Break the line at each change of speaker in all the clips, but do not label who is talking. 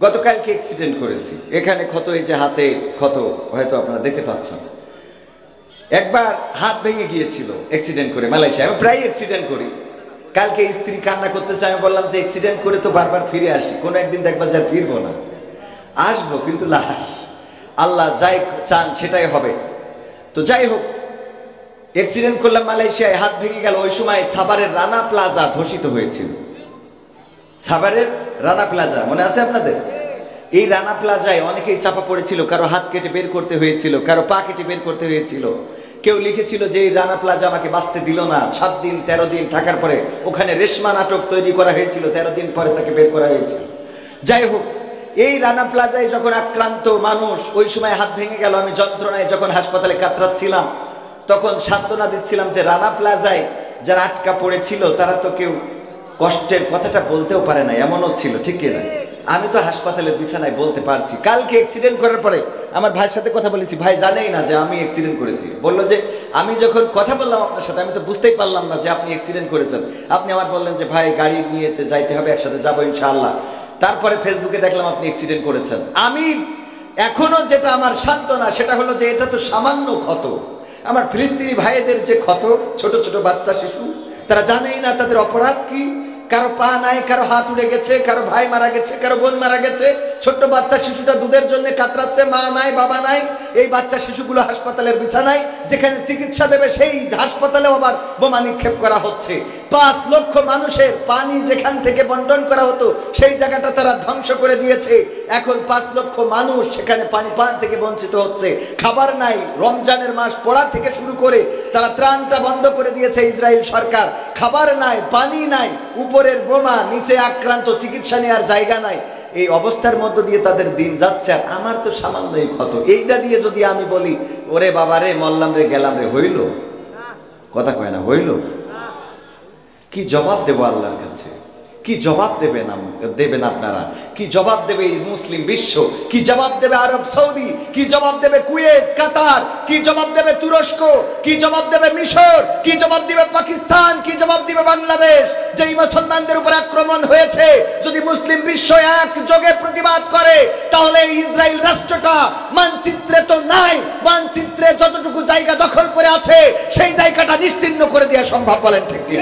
গতকালকে অ্যাক্সিডেন্ট করেছি, এখানে ক্ষত, এই যে হাতে ক্ষত, হয়তো আপনারা দেখতে পাচ্ছেন। একবার হাত ভেঙে গিয়েছিল অ্যাক্সিডেন্ট করে মালয়েশিয়া। আমি প্রায় অ্যাক্সিডেন্ট করি। কালকে স্ত্রী কান্না করতেছে, আমি বললাম যে অ্যাক্সিডেন্ট করে তো বারবার ফিরে আসি, কোনো একদিন দেখবা যে আর ফিরবো না, আসবো কিন্তু লাশ, আল্লাহ যাই চান সেটাই হবে। তো যাই হোক, অ্যাক্সিডেন্ট করলাম মালয়েশিয়ায়, হাত ভেঙে গেল। ওই সময় সাভারের রানা প্লাজা ধসিত হয়েছিল। সাভারের রানা প্লাজা মনে আছে আপনাদের? এই রানা প্লাজায় অনেকেই চাপা পড়েছিল, কারো হাত কেটে বের করতে হয়েছিল, কারো পা কেটে বের করতে হয়েছিল। কেউ লিখেছিল যে এই রানা প্লাজা আমাকে বাঁচতে দিল না, 7 দিন 13 দিন থাকার পরে ওখানে রেশমা নাটক তৈরি করা হয়েছিল, 13 দিন পরে তাকে বের করা হয়েছিল। যাই হোক, এই রানা প্লাজায় যখন আক্রান্ত মানুষ, ওই সময় হাত ভেঙে গেল, আমি যন্ত্রণায় যখন হাসপাতালে কাতরাচ্ছিলাম, তখন সান্ত্বনা দিচ্ছিলাম যে রানা প্লাজায় যারা আটকা পড়েছিল তারা তো কেউ কষ্টের কথাটা বলতেও পারে না, এমনও ছিল, ঠিক কিনা? আমি তো হাসপাতালের বিছানায় বলতে পারছি। কালকে অ্যাক্সিডেন্ট করার পরে আমার ভাইয়ের সাথে কথা বলেছি, ভাই জানেই না যে আমি অ্যাক্সিডেন্ট করেছি। বললো যে আমি যখন কথা বললাম আপনার সাথে, আমি তো বুঝতেই পারলাম না যে আপনি অ্যাক্সিডেন্ট করেছেন। আপনি আমার বললেন যে ভাই গাড়ি নিয়ে যাইতে হবে, একসাথে যাবো ইনশাআল্লাহ। তারপরে ফেসবুকে দেখলাম আপনি অ্যাক্সিডেন্ট করেছেন। আমি এখনো যেটা আমার সান্ত্বনা সেটা হলো যে এটা তো সামান্য ক্ষত। আমার ফিলিস্তিনি ভাইদের যে ক্ষত, ছোট ছোট বাচ্চা শিশু, তারা জানেই না তাদের অপরাধ কি। কারো পা নাই, কারো হাত উড়ে গেছে, কারো ভাই মারা গেছে, কারো বোন মারা গেছে। ছোট্ট বাচ্চা শিশুটা দুধের জন্য কাতরাচ্ছে, মা নাই, বাবা নাই। এই বাচ্চা শিশুগুলো হাসপাতালের বিছানায়, যেখানে চিকিৎসা দেবে সেই হাসপাতালেও আবার বোমা নিক্ষেপ করা হচ্ছে। 5 লক্ষ মানুষের পানি যেখান থেকে বন্টন করা হতো সেই জায়গাটা তারা ধ্বংস করে দিয়েছে। এখন 5 লক্ষ মানুষ সেখানে পানি পান থেকে বঞ্চিত হচ্ছে। খাবার নাই, রমজানের মাস পড়া থেকে শুরু করে তারা ত্রাণটা বন্ধ করে দিয়েছে ইসরায়েল সরকার। খাবার নাই, পানি নাই, উপরের বোমা, নিচে আক্রান্ত, চিকিৎসা নেওয়ার জায়গা নাই। এই অবস্থার মধ্য দিয়ে তাদের দিন যাচ্ছে। আর আমার তো সামান্যই ক্ষত, এইটা দিয়ে যদি আমি বলি ওরে বাবা রে, মরলাম রে, গেলাম রে, হইল? কথা কয় না, হইল? কি জবাব দেব আল্লাহর কাছে? কি জবাব দেবেন আপনারা? কি জবাব দেবে এই মুসলিম বিশ্ব? কি জবাব দেবে আরব সৌদি? কি জবাব দেবে কুয়েত, কাতার? কি জবাব দেবে তুরস্ক? কি জবাব দেবে মিশর? কি জবাব দিবে পাকিস্তান? কি জবাব দিবে বাংলাদেশ? যেই মুসলমানদের উপর আক্রমণ হয়েছে, যদি মুসলিম বিশ্ব একযোগে প্রতিবাদ করে, তাহলে ইসরায়েল রাষ্ট্রটা মানচিত্রে তো নাই, মানচিত্রে যতটুকু জায়গা দখল করে আছে সেই জায়গাটা নিশ্চিহ্ন করে দেওয়া সম্ভব। বলেন ঠিক কি?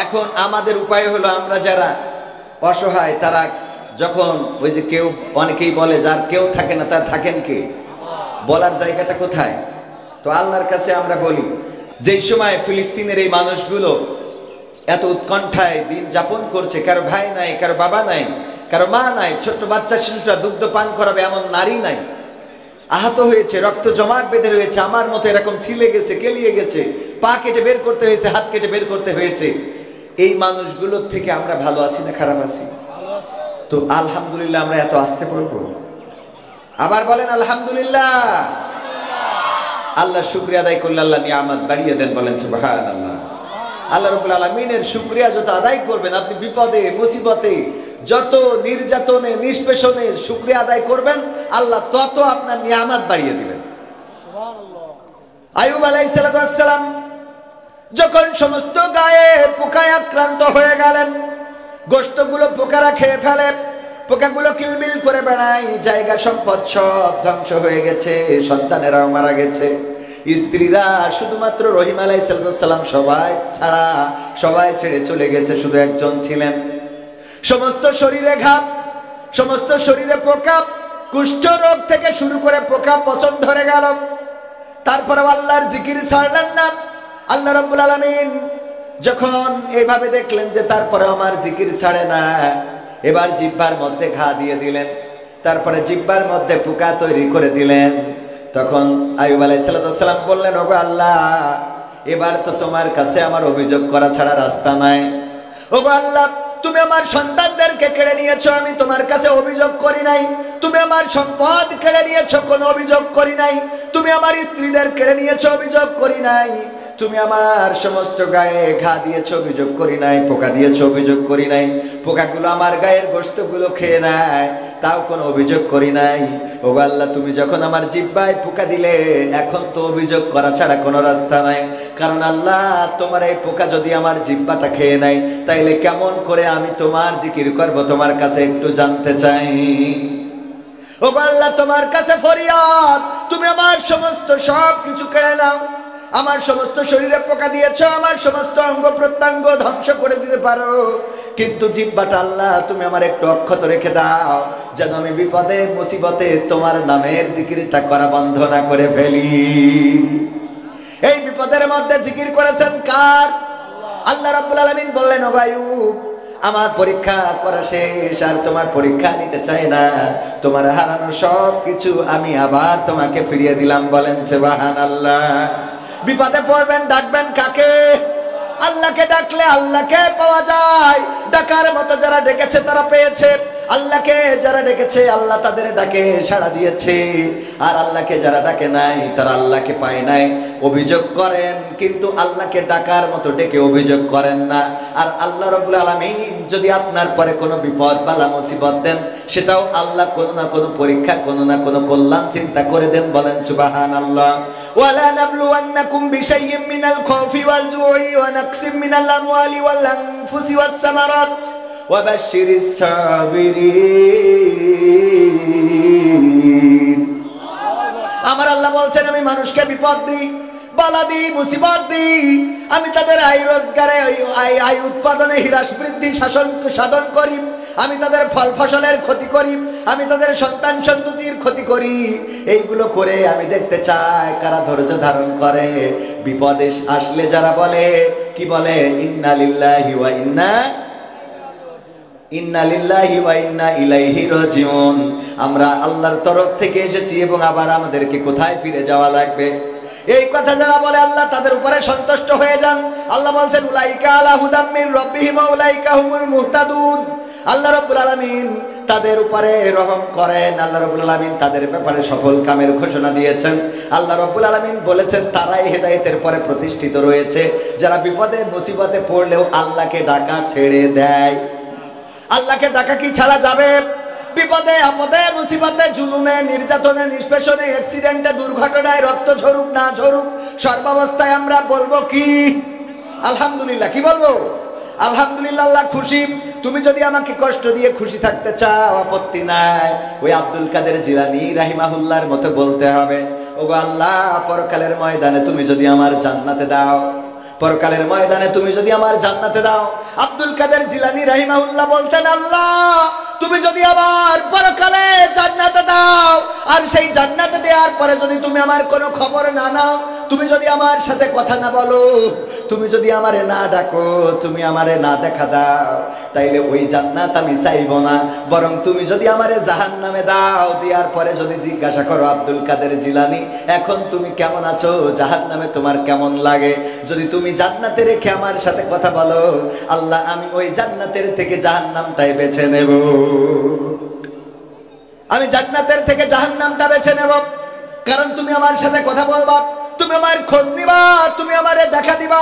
এখন আমাদের উপায় হলো, আমরা যারা অসহায় তারা যখন ওই যে কেউ, অনেকেই বলে যার কেউ থাকে না তার থাকেন কে? বলার জায়গাটা কোথায়? তো আল্লাহর কাছে আমরা বলি, যেই সময় ফিলিস্তিনের এই মানুষগুলো এত উৎকণ্ঠায় দিন যাপন করছে, কারো ভাই নাই, কারো বাবা নাই, কারো মা নাই, ছোট্ট বাচ্চা শিশুরা দুগ্ধ পান করাবে এমন নারী নাই, আহত হয়েছে, রক্ত জমাট বেঁধে রয়েছে, আমার মতো এরকম ছিলে গেছে, কেলিয়ে গেছে, পা কেটে বের করতে হয়েছে, হাত কেটে বের করতে হয়েছে। এই মানুষগুলোর থেকে আমরা ভালো আছি না খারাপ আছি? তো আলহামদুলিল্লাহ আমরা এত আসতে পারবো? আবার বলেন আলহামদুলিল্লাহ। আল্লাহ শুকরিয়া আদায় করলে আল্লাহ নিয়ামত বাড়িয়ে দেন। বলেন সুবহানাল্লাহ। আল্লাহ রাব্বুল আলামিনের শুকরিয়া যত আদায় করবেন, আপনি বিপদে মুসিবতে, যত নির্যাতনে নিষ্পেষণে শুকরিয়া আদায় করবেন, আল্লাহ তত আপনার নিয়ামত বাড়িয়ে দিবেন। আইয়ুব আলাইহিস সালাম যখন সমস্ত গায়ে পোকায় আক্রান্ত হয়ে গেলেন, গোশতগুলো পোকারা খেয়ে ফেলে, পোকাগুলো কিলবিল করে বেড়ায়, জায়গা সম্পদ সব ধ্বংস হয়ে গেছে, সন্তানেরাও মারা গেছে, স্ত্রীরা শুধুমাত্র রহিম আলাইহিস সালাম সবাই ছেড়ে চলে গেছে, শুধু একজন ছিলেন। সমস্ত শরীরে ঘাম, সমস্ত শরীরে পোকা, কুষ্ঠ রোগ থেকে শুরু করে পোকা পচন ধরে গেল। তারপরে আল্লাহর জিকির ছাড়লেন না। আল্লাহ রাব্বুল আলামিন যখন এইভাবে দেখলেন যে তারপরে আমার জিকির ছাড়ে না, এবার জিহ্বার মধ্যে ঘা দিয়ে দিলেন, তারপরে জিহ্বার মধ্যে পোকা তৈরি করে দিলেন। তখন আইয়ুব আলাইহিস সালাম বললেন, ওগো আল্লাহ, এবার তো তোমার কাছে আমার অভিযোগ করা ছাড়া রাস্তা নাই। ওগো আল্লাহ, তুমি আমার সন্তানদেরকে কেড়ে নিয়েছো, আমি তোমার কাছে অভিযোগ করি নাই। তুমি আমার সম্পদ কেড়ে নিয়েছো, কোনো অভিযোগ করি নাই। তুমি আমার স্ত্রীদের কেড়ে নিয়েছো, অভিযোগ করি নাই। তুমি আমার সমস্ত গায়ে ঘা দিয়েছো, অভিযোগ করি নাই। পোকা দিয়েছো, অভিযোগ করি নাই। পোকাগুলো আমার গায়ের গোশতগুলো খেয়ে নেয়, তাও কোনো অভিযোগ করি নাই। ও আল্লাহ, তুমি যখন আমার জিহ্বায় পোকা দিলে, এখন তো অভিযোগ করা ছাড়া কোনো রাস্তা নাই। কারণ আল্লাহ, তোমার এই পোকা যদি আমার জিহ্বাটা খেয়ে নেয়, তাইলে কেমন করে আমি তোমার জিকির করব, তোমার কাছে একটু জানতে চাই। ও আল্লাহ, তোমার কাছে ফরিয়াদ, তুমি আমার সমস্ত সব কিছু কেড়ে নাও। আমার সমস্ত শরীরে পোকা দিয়েছো, আমার সমস্ত অঙ্গ প্রত্যঙ্গ ধ্বংস করে দিতে পারো, কিন্তু জিহ্বাটা আল্লাহ তুমি আমার একটু অক্ষত রেখে দাও, যেন আমি বিপদে মুসিবতে তোমার নামের জিকিরটা করা বন্ধ না করে ফেলি। এই বিপদের মধ্যে জিকির করেছেন কার? আল্লাহ রাব্বুল আলামিন বললেন, ও আইয়ুব, আমার পরীক্ষা করা শেষ, আর তোমার পরীক্ষা নিতে চাই না। তোমার হারানো সব কিছু আমি আবার তোমাকে ফিরিয়ে দিলাম। বলেন সুবহানাল্লাহ। বিপদে পড়বেন, ডাকবেন কাকে? আল্লাহকে ডাকলে আল্লাহকে পাওয়া যায়। ডাকার মতো যারা ডেকেছে তারা পেয়েছে। আল্লাহকে যারা ডেকেছে আল্লাহ তাদের ডাকে সাড়া দিয়েছে, আর আল্লাহকে যারা ডাকে নাই তারা আল্লাহকে পায় নাই। অভিযোগ করেন, কিন্তু আল্লাহকে ডাকার মতো ডেকে অভিযোগ করেন না। আর আল্লাহ রাব্বুল আলামিন যদি আপনার পরে কোনো বিপদ বালা মুসিবত দেন, সেটাও আল্লাহ কোনো না কোনো পরীক্ষা, কোনো না কোনো কল্যাণ চিন্তা করে দেন। বলেন সুবহানাল্লাহ। ওয়ালা নাবলুওয়ান্নাকুম বিশাইইম মিনাল খাউফি ওয়াল জুই ওয়া নাকসিম মিনাল আমওয়ালি ওয়াল আনফুসি ওয়াস সামারাত ওয়াবাশশিরিস সাবিরিন। আমার আল্লাহ বলছেন, আমি মানুষকে বিপদ দিই, বালা দিই, মুসিবত দিই। আমি তাদের আয় রোজগারে, আয় উৎপাদনে হ্রাস বৃদ্ধি সাধন করি। আমি তাদের ফল ফসলের ক্ষতি করি, আমি তাদের সন্তান সন্ততির ক্ষতি করি। এইগুলো করে আমি দেখতে চাই কারা ধৈর্য ধারণ করে। বিপদে আসলে যারা বলে, কি বলে? ইন্না লিল্লাহি ওয়া ইন্না ইলাইহি রাজিউন। আমরা আল্লাহর তরফ থেকে এসেছি এবং আবার আমাদেরকে কোথায় ফিরে যাওয়া লাগবে। এই কথা যারা বলে আল্লাহ তাদের উপরে সন্তুষ্ট হয়ে যান। আল্লাহ বলছেন, উলাইকা আলা হুদাম মির রাব্বিহিম ওয়া উলাইকা হুমুল মুহতাদুন। আল্লাহ রাব্বুল আলামিন তাদের উপরে রহম করেন। আল্লাহ রাব্বুল আলামিন তাদের ব্যাপারে সফল কামের ঘোষণা দিয়েছেন। আল্লাহ রাব্বুল আলামিন বলেছেন, তারাই হেদায়েতের পরে প্রতিষ্ঠিত রয়েছে, যারা বিপদে মুসিবতে পড়লেও আল্লাহকে ডাকা ছেড়ে দেয়। আল্লাহকে ডাকা কি ছাড়া যাবে? বিপদে আপদে মুসিবতে, জুলুমে, নির্যাতনে, নিষ্পেষণে, অ্যাক্সিডেন্টে, দুর্ঘটনায় রক্ত ঝরুক না ঝরুক, সর্বাবস্থায় আমরা বলবো কি? আলহামদুলিল্লাহ। কি বলবো? আলহামদুলিল্লাহ। আল্লাহ খুশি। তুমি যদি আমাকে কষ্ট দিয়ে খুশি থাকতে চাও, আপত্তি নাই। ওই আব্দুল কাদের জিলানী রাহিমাহুল্লাহর মতো বলতে হবে, ওগো আল্লাহ, পরকালের ময়দানে তুমি যদি আমার জান্নাতে দাও, পরকালের ময়দানে তুমি যদি আমার জান্নাতে দাও। আব্দুল কাদের জিলানী রাহিমাহুল্লাহ বলতেন, আল্লাহ, তুমি যদি আমার পরকালে জান্নাতে দাও, আর সেই জান্নাতে দেওয়ার পরে যদি তুমি আমার কোনো খবর না নাও, তুমি যদি আমার সাথে কথা না বলো, তুমি যদি আমারে না ডাকো, তুমি আমারে না দেখা দাও, তাইলে ওই জান্নাত আমি চাইব না। বরং তুমি যদি আমারে জাহান্নামে দাও, দেওয়ার পরে যদি জিজ্ঞাসা করো, আব্দুল কাদের জিলানী, এখন তুমি কেমন আছো, জাহান্নামে তোমার কেমন লাগে, যদি তুমি জান্নাতে রেখে আমার সাথে কথা বলো, আল্লাহ আমি ওই জান্নাতের থেকে জাহান্নামটাই বেছে নেব। আমি জান্নাতের থেকে জাহান্নামটা বেছে নেব, কারণ তুমি আমার সাথে কথা বলবা, তুমি আমার খোঁজ নিবা, তুমি আমারে দেখা দিবা।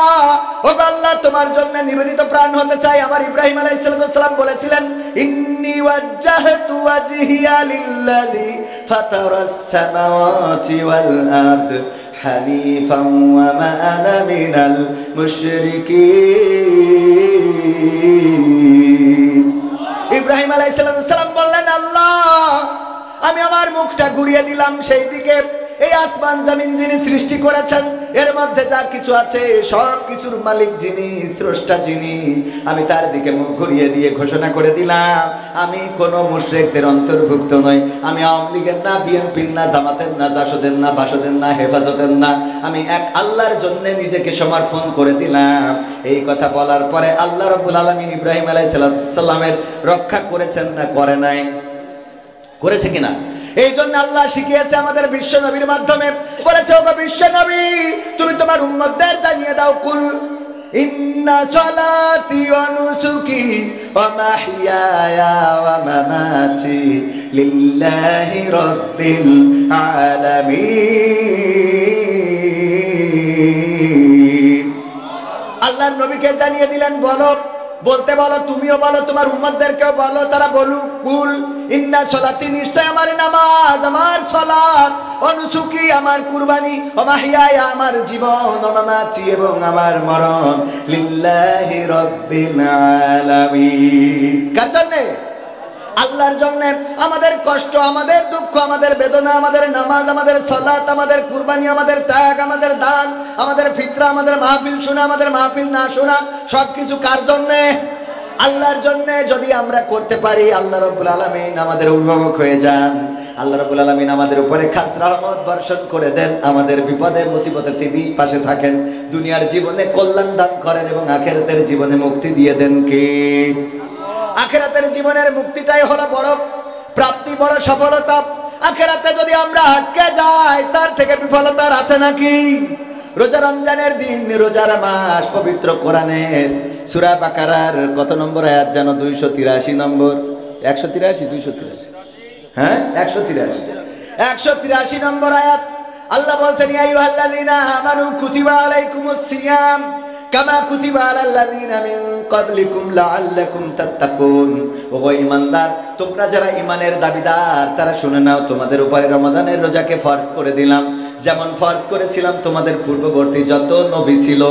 ও আল্লাহ, তোমার জন্য নিবেদিত প্রাণ হতে চাই। আমার ইব্রাহিম আলাইহিস সালাম বলেছিলেন, ইন্নী ওয়াজ্জাহতু ওয়াজহিয়া লিল্লাযী ফাতারাস সামাওয়াতি ওয়াল আরদ হানিফান ওয়া মা আনা মিনাল মুশরিকিন। ইব্রাহিম আলাইহিস সালাম বললেন, আল্লাহ, আমি আমার মুখটা ঘুরিয়ে দিলাম সেই দিকে। এই আসমান জমিন যিনি সৃষ্টি করেছেন, এর মধ্যে যা কিছু আছে সব কিছুর মালিক যিনি, স্রষ্টা যিনি, আমি তার দিকে মুখ ঘুরিয়ে দিয়ে ঘোষণা করে দিলাম, আমি কোনো মুশরিকদের অন্তর্ভুক্ত নই। আমি আওয়ামী লীগের না, বিএনপির না, জামাতের না, জাসদের না, বাসদের না, হেফাজতের না। আমি এক আল্লাহর জন্য নিজেকে সমর্পণ করে দিলাম। এই কথা বলার পরে আল্লাহ রাব্বুল আলামিন ইব্রাহিম আলাইহিস সালামের রক্ষা করেছেন না করে নাই? করেছে কিনা? এই জন্য আল্লাহ শিখিয়েছে আমাদের বিশ্ব নবীর মাধ্যমে, বলেছে, ওগো বিশ্ব নবী, তুমি তোমার উম্মতদের জানিয়ে দাও, কুল ইন্না সালাতি ওয়া নুসুকি ওয়া মাহইয়ায়া ওয়া মামাতি লিল্লাহি রাব্বিল আলামিন। আল্লাহর নবীকে জানিয়ে দিলেন, বলো, বলতে বলো, তুমিও বলো, তোমার উম্মতদেরকেও বলো, তারা বলুক, কুল ইন্না সলাতি, নিশ্চয় আমার নামাজ, আমার সালাত, ও নুসুকি আমার কুরবানি, ও মাহইয়া আমার জীবন, ও মামাতি এবং আমার মরণ, লিল্লাহি রাব্বিল আলামিন। কার জন্য? আল্লাহর জন্য। আমাদের কষ্ট, আমাদের দুঃখ, আমাদের বেদনা, আমাদের নামাজ, আমাদের সালাত, আমাদের কুরবানি, আমাদের ত্যাগ, আমাদের দান, আমাদের ফিতরা, আমাদের মাহফিল শোনা, আমাদের মাহফিল না শোনা, সবকিছু কার জন্য? আল্লাহর জন্য। যদি আমরা করতে পারি, আল্লাহ রাব্বুল আলামিন আমাদের অভিভাবক হয়ে যান, আল্লাহ রাব্বুল আলামিন আমাদের উপরে খাস রহমত বর্ষণ করে দেন, আমাদের বিপদে মুসিবতে তিনি পাশে থাকেন, দুনিয়ার জীবনে কল্যাণ দান করেন এবং আখিরাতের জীবনে মুক্তি দিয়ে দেন কে? আখিরাতের জীবনের মুক্তিটাই হলো বড় প্রাপ্তি, বড় সফলতা। আখিরাতে যদি আমরা আটকে যাই, তার থেকে বিফলতার আছে নাকি? রোজা রমজানের দিন, রোজার মাস, পবিত্র কোরআনের সূরা বাকারার কত নম্বর আয়াত জানো? 283 নম্বর। 183 283, হ্যাঁ 183, 183 নম্বর আয়াত। আল্লাহ বলছেন, ইয়া আইয়ুহাল্লাযীনা আমানু কুতিবা আলাইকুমুস সিয়াম কামা কুতিবা আলাল্লাযীনা মিন ক্বাবলিকুম লাআল্লাকুম তাত্তাকুন। ও ঈমানদার, তোমরা যারা ঈমানের দাবিদার, তারা শুনে নাও, তোমাদের উপরে রমাদানের রোজাকে ফরজ করে দিলাম, যেমন ফরজ করেছিলাম তোমাদের পূর্ববর্তী যত নবী ছিল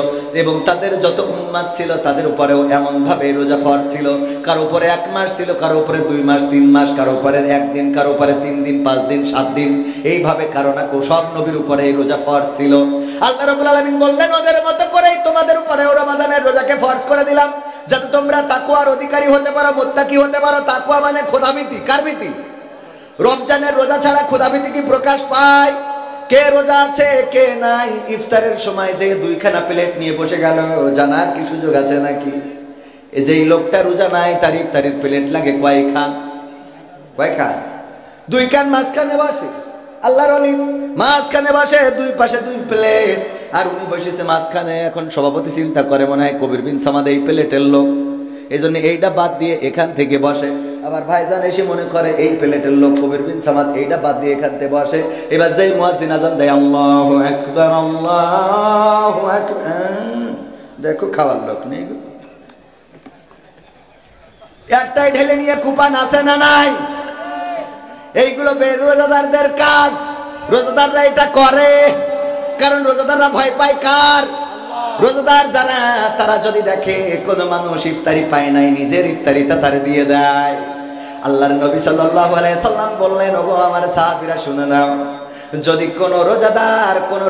এবং তাদের যত উম্মত ছিল, তাদের উপরেও এমন ভাবে রোজা ফরজ ছিল। কারো উপরে 1 মাস ছিল, কারো উপরে 2 মাস 3 মাস, কারো উপরে 1 দিন, কারো উপরে 3 দিন 5 দিন 7 দিন, এইভাবে কারো না সব নবীর উপরে এই রোজা ফরজ ছিল। আল্লাহ রাব্বুল আলামিন বললেন, ওদের মতো করেই তোমাদের উপরেও রমাদানের রোজাকে ফরজ করে দিলাম, যাতে তোমরা তাকওয়ার অধিকারী হতে পারো, মুত্তাকি হতে পারো। তাকওয়া মানে খোদাভীতি। কার ভীতি? রমজানের রোজা ছাড়া খোদাভীতি কি প্রকাশ পায়? কে রোজা আছে কে নাই? ইফতারের সময় যে 2খানা প্লেট নিয়ে বসে গেল, জানার কি সুযোগ আছে নাকি? এই যে লোকটা রোজা নাই, তার ইফতারের প্লেট লাগে কয় খান? 2 খান। মাঝখানে বসে আল্লাহর ওলি, মাঝখানে বসে, 2 পাশে 2 প্লেট, আর উনি বসেছে মাঝখানে। এখন সভাপতি চিন্তা করে, মনে হয় কবির বিন সামাদ এই প্লেটের লোক, এই জন্য এইটা বাদ দিয়ে এখান থেকে বসে। আবার ভাইজান এসে মনে করে এই প্লেটের লোক কবির বিন সামাদ, এইটা বাদ দিয়ে এখান থেকে বসে। এবার যেই মুয়াজ্জিন আযান দেয়, আল্লাহু আকবার, আল্লাহু আকবার, দেখো খাওয়ার লোক নেই, একটাই ঢেলে নিয়ে কুপান আছে না নাই? এইগুলো রোজাদারদের কাজ। রোজাদাররা এটা করে, কারণ রোজাদাররা ভয় পায় কার? রোজাদার যারা, তারা যদি দেখে কোনো মানুষ ইফতারি পায় নাই, নিজের ইফতারিটা তারে দিয়ে দেয়। আল্লাহর নবী সাল্লাল্লাহু আলাইহি সাল্লাম বললেন, ওগো আমার সাহাবীরা শুনে নাও, যদি কোনো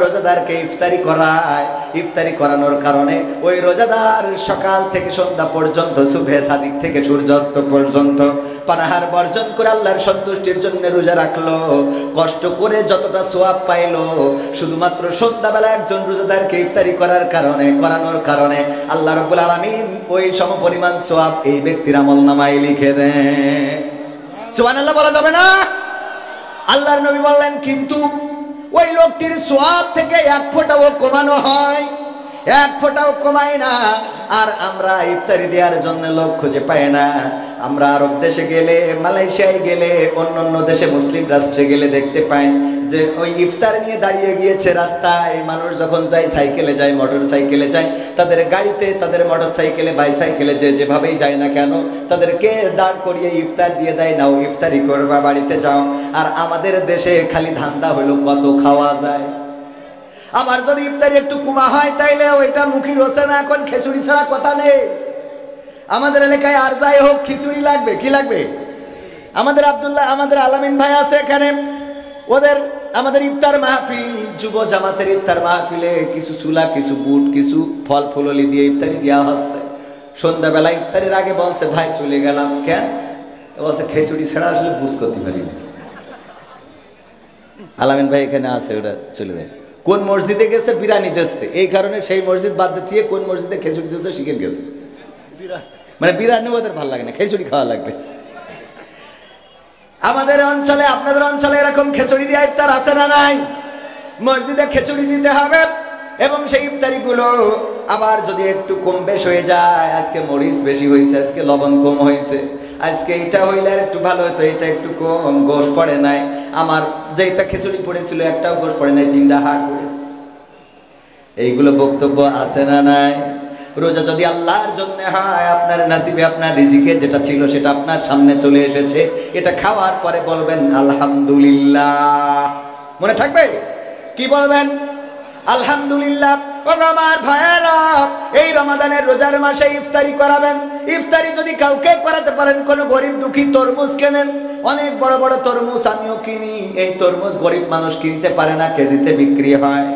রোজাদারকে ইফতারি করায়, ইফতারি করানোর কারণে ওই রোজাদার সকাল থেকে সন্ধ্যা পর্যন্ত, সুবহে সাদিক থেকে সূর্যাস্ত পর্যন্ত পানাহার বর্জন করে আল্লাহর সন্তুষ্টির জন্য রোজা রাখলো, কষ্ট করে যতটা সওয়াব পাইলো, শুধুমাত্র সন্ধ্যাবেলা একজন রোজাদারকে ইফতারি করানোর কারণে আল্লাহ রাব্বুল আলামিন ওই সমপরিমাণ সওয়াব এই ব্যক্তির আমলনামায় লিখে দেন। সুবহানাল্লাহ বলা যাবে না? আল্লাহর নবী বললেন, কিন্তু ওই লোকটির সওয়াব থেকে 1 ফোঁটাও কমানো হয়, 1 ফোঁটাও কমায় না। আর আমরা ইফতারি দেওয়ার জন্য লোক খুঁজে পাই না। আমরা আরব দেশে গেলে, মালয়েশিয়ায় গেলে, অন্য দেশে মুসলিম রাষ্ট্রে গেলে দেখতে পাই যে ওই ইফতার নিয়ে দাঁড়িয়ে গিয়েছে রাস্তায়। মানুষ যখন যায়, সাইকেলে যায়, মোটর সাইকেলে যায়, তাদের গাড়িতে, তাদের মোটর সাইকেলে, বাইসাইকেলে, যেভাবেই যায় না কেন, তাদেরকে দাঁড় করিয়ে ইফতার দিয়ে দেয়, নাও ইফতারি করবা, বাড়িতে যাও। আর আমাদের দেশে খালি ধান্দা হলো কত খাওয়া যায়। আবার যদি ইফতারি একটু কমা হয়, তাইলে ওইটা মুখী রোসে না, এখন খিচুড়ি ছাড়া কথা নেই। আমাদের এলাকায় আর যাই হোক খিচুড়ি লাগবে। কি লাগবে? আমাদের আলামিন ভাই আছে এখানে, আমাদের ইফতার মাহফিল, যুব জামাতের ইফতার মাহফিলে কিছু চুলা, কিছু বুট, কিছু ফল ফুললি দিয়ে ইফতারি দেওয়া হচ্ছে। সন্ধ্যাবেলা ইফতারের আগে বলছে, ভাই চলে গেলাম। কেন? বলছে খিচুড়ি ছাড়া আসলে বুঝ করতে পারি না। আলামিন ভাই এখানে আছে, ওটা চলে যায়। কোন মসজিদে গেছে? বিরানি দিচ্ছে, এই কারণে সেই মসজিদ বাদ দিয়ে কোন মসজিদে খিচুড়ি দিচ্ছে শিখে গেছে। মানে বিরানি ওদের ভালো লাগে না, খিচুড়ি খাওয়া লাগবে। আমাদের অঞ্চলে, আপনাদের অঞ্চলে এরকম খিচুড়ি দিয়ে ইফতার আছে না নাই? মসজিদে খিচুড়ি দিতে হবে। এবং সেই ইফতারি গুলো আবার যদি একটু কম বেশ হয়ে যায়, আজকে মরিচ বেশি হয়েছে, আজকে লবণ কম হয়েছে, আজকে এটা হইলে আর একটু ভালো হতো, এটা একটু কম, গোশ পড়ে নাই, আমার যেটা খিচুড়ি পড়েছিল একটাও গোশ পড়ে নাই, 3টা হাড় পড়েছে। এইগুলো বক্তব্য আছে না নাই? রোজা যদি আল্লাহর জন্য হয়, আপনার নসিবে আপনার রিজিকে যেটা ছিল সেটা আপনার সামনে চলে এসেছে, এটা খাওয়ার পরে বলবেন আলহামদুলিল্লাহ। মনে থাকবে কি বলবেন? আলহামদুলিল্লাহ। ও আমার ভাইয়েরা, এই রমাদানের রোজার মাসে ইফতারি করাবেন। ইফতারি যদি কাউকে করাতে পারেন, কোন গরিব দুঃখী তরমুজ কেনেন, অনেক বড় বড় তরমুজ আমিও কিনি, এই তরমুজ গরিব মানুষ কিনতে পারে না, কেজিতে বিক্রি হয়।